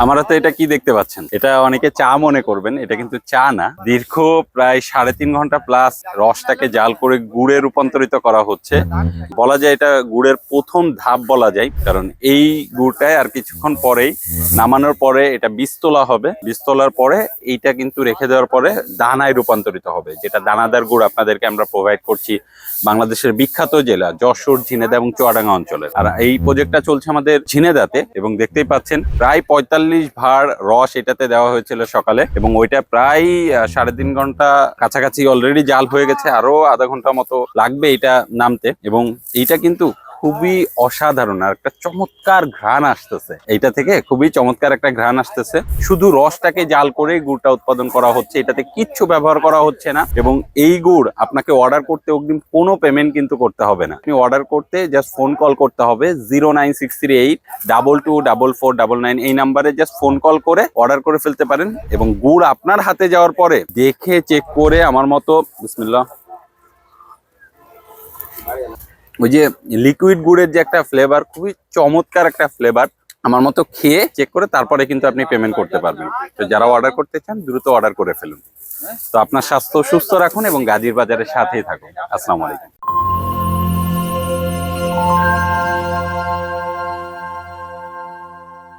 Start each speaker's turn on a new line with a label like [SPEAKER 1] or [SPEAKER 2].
[SPEAKER 1] আমার তো এটা কি দেখতে পাচ্ছেন, এটা অনেকে চা মনে করবেন, এটা কিন্তু চা না। দীর্ঘ প্রায় 3.5 ঘন্টা প্লাস রসটাকে জাল করে গুড়ে রূপান্তরিত করা হচ্ছে। বলা যায় এটা গুড়ের প্রথম ধাপ বলা যায়, কারণ এই গুড়টায় আর কিছুক্ষণ পরেই নামানোর পরে এটা বীজ তোলা হবে। বীজ তোলার পরে এইটা কিন্তু রেখে দেওয়ার পরে দানায় রূপান্তরিত হবে, যেটা দানাদার গুড় আপনাদেরকে আমরা প্রোভাইড করছি বাংলাদেশের বিখ্যাত জেলা যশোর, ঝিনেদা এবং চুয়াডাঙ্গা অঞ্চলের। আর এই প্রজেক্টটা চলছে আমাদের ঝিনেদাতে, এবং দেখতেই পাচ্ছেন প্রায় 45 ভাঁড় রস এটাতে দেওয়া হয়েছিল সকালে, এবং ওইটা প্রায় 3.5 ঘন্টা কাছাকাছি অলরেডি জাল হয়ে গেছে। আরো আধা ঘন্টা মতো লাগবে এটা নামতে, এবং এইটা কিন্তু খুবই অসাধারণ আর একটা চমৎকার ঘ্রাণ আসতেছে এইটা থেকে, খুবই চমৎকার একটা ঘ্রাণ আসতেছে। শুধু রসটাকে জাল করে গুড়টা উৎপাদন করা হচ্ছে, এটাতে কিচ্ছু ব্যবহার করা হচ্ছে না। এবং এই গুড় আপনাকে অর্ডার করতে অগ্রিম কোনো পেমেন্ট কিন্তু করতে হবে না। আপনি অর্ডার করতে জাস্ট ফোন কল করতে হবে 09638224499, এই নাম্বারে জাস্ট ফোন কল করে অর্ডার করে ফেলতে পারেন। এবং গুড় আপনার হাতে যাওয়ার পরে দেখে চেক করে আমার মতো বিসমিল্লাহ, ওই যে লিকুইড গুড়ের যে একটা ফ্লেভার, খুবই চমৎকার একটা ফ্লেভার, আমার মতো খেয়ে চেক করে তারপরে কিন্তু আপনি পেমেন্ট করতে পারবেন। তো যারা অর্ডার করতে চান দ্রুত অর্ডার করে ফেলুন। তো আপনার স্বাস্থ্য সুস্থ রাখুন এবং গাজীর বাজারের সাথেই থাকুন। আসসালামু আলাইকুম।